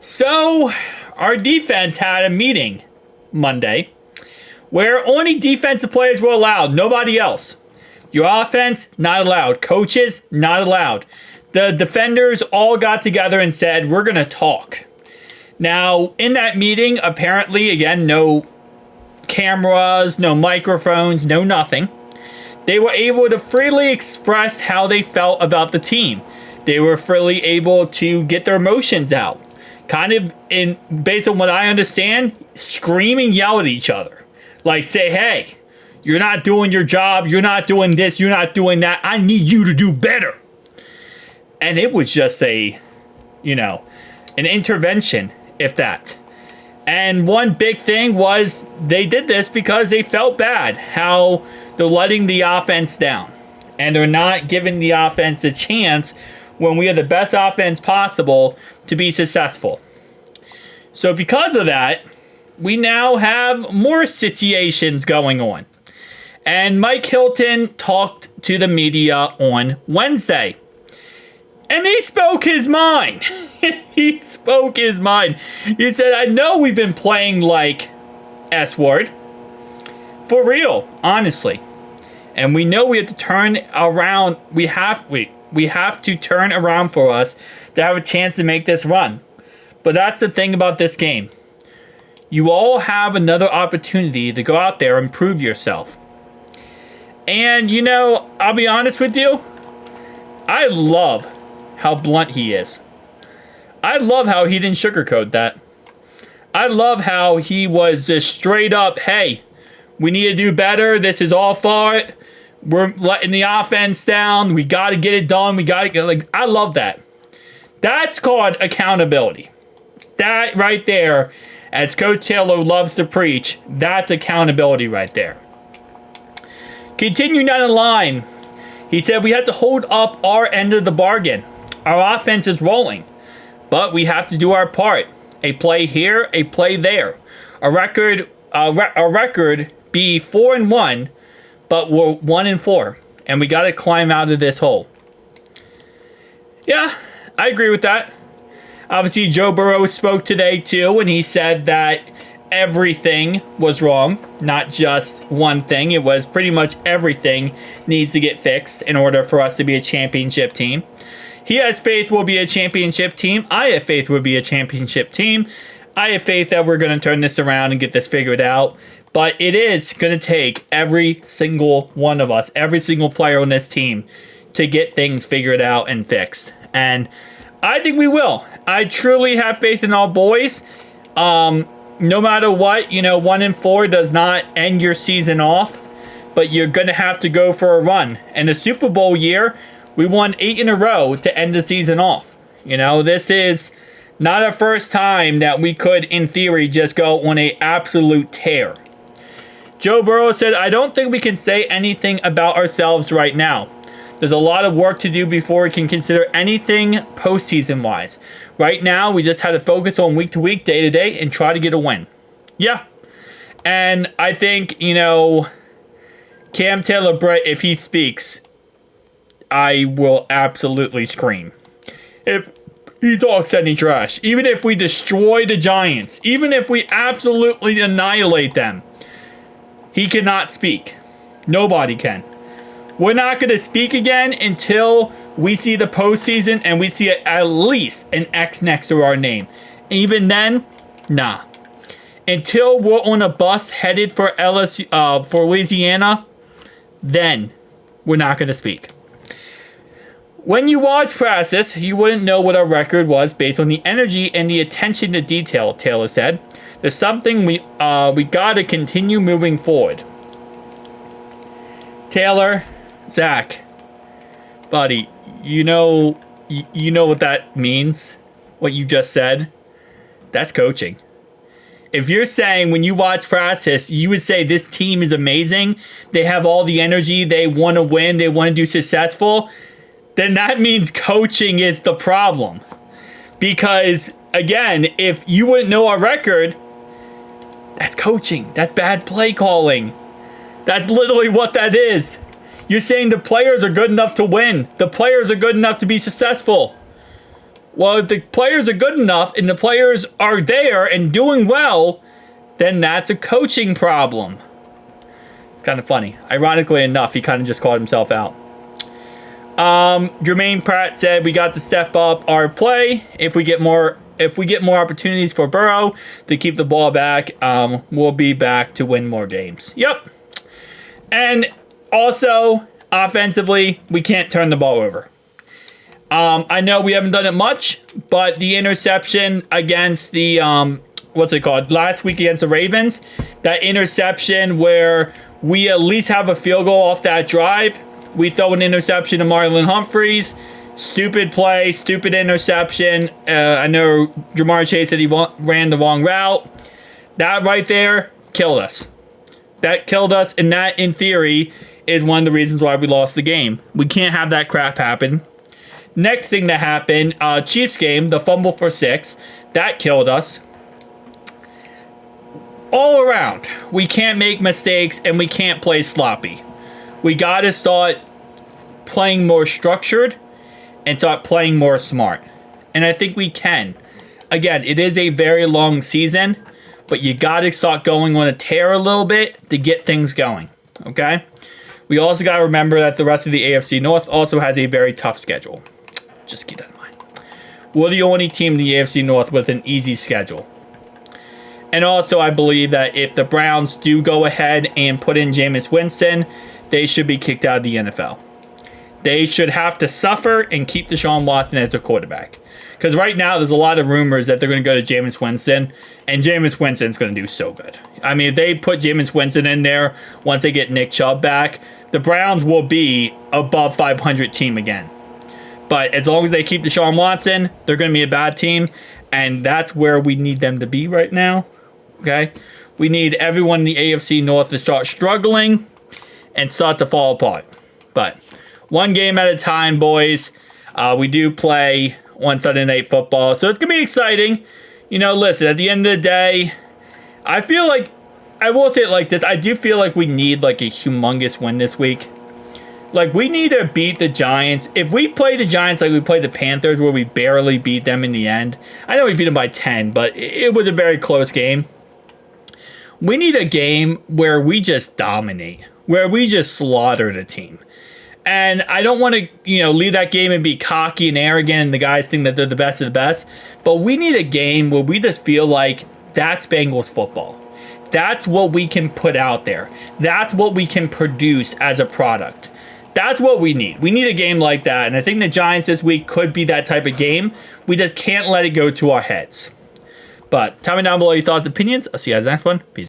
So, our defense had a meeting Monday where only defensive players were allowed, nobody else. Your offense, not allowed. Coaches, not allowed. The defenders all got together and said, we're going to talk. Now, in that meeting, apparently, again, no cameras, no microphones, no nothing. They were able to freely express how they felt about the team. They were freely able to get their emotions out. Kind of, based on what I understand, scream and yell at each other. Like, say, hey, you're not doing your job. You're not doing this. You're not doing that. I need you to do better. And it was just an intervention, if that. And one big thing was they did this because they felt bad how they're letting the offense down. And they're not giving the offense a chance when we have the best offense possible to be successful. So because of that, we now have more situations going on. And Mike Hilton talked to the media on Wednesday. And he spoke his mind. He spoke his mind. He said, I know we've been playing like S-word. For real, honestly. And we know we have to turn around. We have to turn around for us to have a chance to make this run. But that's the thing about this game. You all have another opportunity to go out there and prove yourself. And, I'll be honest with you. I love how blunt he is. I love how he didn't sugarcoat that. I love how he was just straight up, hey, we need to do better. This is all for it. We're letting the offense down. We got to get it done. We got to get, I love that. That's called accountability. That right there, as Coach Taylor loves to preach, that's accountability right there. Continuing down the line, he said we have to hold up our end of the bargain. Our offense is rolling, but we have to do our part. A play here, a play there. A record be 4-1, but we're 1-4, and we got to climb out of this hole. Yeah, I agree with that. Obviously, Joe Burrow spoke today too, and he said that everything was wrong, not just one thing. It was pretty much everything needs to get fixed in order for us to be a championship team. He has faith we'll be a championship team. I have faith we'll be a championship team. I have faith that we're going to turn this around and get this figured out. But it is going to take every single one of us, every single player on this team, to get things figured out and fixed. And I think we will. I truly have faith in all boys. No matter what, 1-4 does not end your season off. But you're going to have to go for a run. And the Super Bowl year, we won 8 in a row to end the season off. This is not our first time that we could, in theory, just go on an absolute tear. Joe Burrow said, I don't think we can say anything about ourselves right now. There's a lot of work to do before we can consider anything postseason-wise. Right now, we just have to focus on week-to-week, day-to-day, and try to get a win. Yeah. And I think, Cam Taylor-Britt, if he speaks, I will absolutely scream. If he talks any trash, even if we destroy the Giants, even if we absolutely annihilate them, he cannot speak. Nobody can. We're not going to speak again until we see the postseason and we see at least an X next to our name. Even then, nah. Until we're on a bus headed for for Louisiana, then we're not going to speak. When you watch practice, you wouldn't know what our record was based on the energy and the attention to detail, Taylor said. There's something we got to continue moving forward. Taylor, Zach, buddy, you know what that means? What you just said? That's coaching. If you're saying when you watch practice, you would say this team is amazing, they have all the energy, they want to win, they want to do successful, then that means coaching is the problem. Because, again, if you wouldn't know our record, that's coaching. That's bad play calling. That's literally what that is. You're saying the players are good enough to win. The players are good enough to be successful. Well, if the players are good enough and the players are there and doing well, then that's a coaching problem. It's kind of funny. Ironically enough, he kind of just called himself out. Jermaine Pratt said we got to step up our play. If we get more opportunities for Burrow to keep the ball back, we'll be back to win more games. Yep. And also, offensively, we can't turn the ball over. I know we haven't done it much, but the interception against the, last week against the Ravens, that interception where we at least have a field goal off that drive, we throw an interception to Marlon Humphreys. Stupid play, stupid interception. I know Jamar Chase said he ran the wrong route. That right there killed us. That killed us, and that, in theory, is one of the reasons why we lost the game. We can't have that crap happen. Next thing that happened, Chiefs game, the fumble for 6. That killed us. All around, we can't make mistakes, and we can't play sloppy. We got to start playing more structured and start playing more smart. And I think we can. Again, it is a very long season, but you got to start going on a tear a little bit to get things going. Okay? We also got to remember that the rest of the AFC North also has a very tough schedule. Just keep that in mind. We're the only team in the AFC North with an easy schedule. And also, I believe that if the Browns do go ahead and put in Jameis Winston, they should be kicked out of the NFL. They should have to suffer and keep Deshaun Watson as their quarterback. Because right now, there's a lot of rumors that they're going to go to Jameis Winston, and Jameis Winston's going to do so good. I mean, if they put Jameis Winston in there once they get Nick Chubb back, the Browns will be above 500 team again. But as long as they keep Deshaun Watson, they're going to be a bad team, and that's where we need them to be right now. Okay? We need everyone in the AFC North to start struggling and start to fall apart. But one game at a time, boys. We do play on Sunday Night Football, so it's going to be exciting. You know, listen, at the end of the day, I feel like, I will say it like this, I do feel like we need like a humongous win this week. Like, we need to beat the Giants. If we play the Giants like we played the Panthers, where we barely beat them in the end, I know we beat them by 10, but it was a very close game. We need a game where we just dominate, where we just slaughter the team. And I don't want to, leave that game and be cocky and arrogant and the guys think that they're the best of the best. But we need a game where we just feel like that's Bengals football. That's what we can put out there. That's what we can produce as a product. That's what we need. We need a game like that. And I think the Giants this week could be that type of game. We just can't let it go to our heads. But tell me down below your thoughts and opinions. I'll see you guys next one. Peace.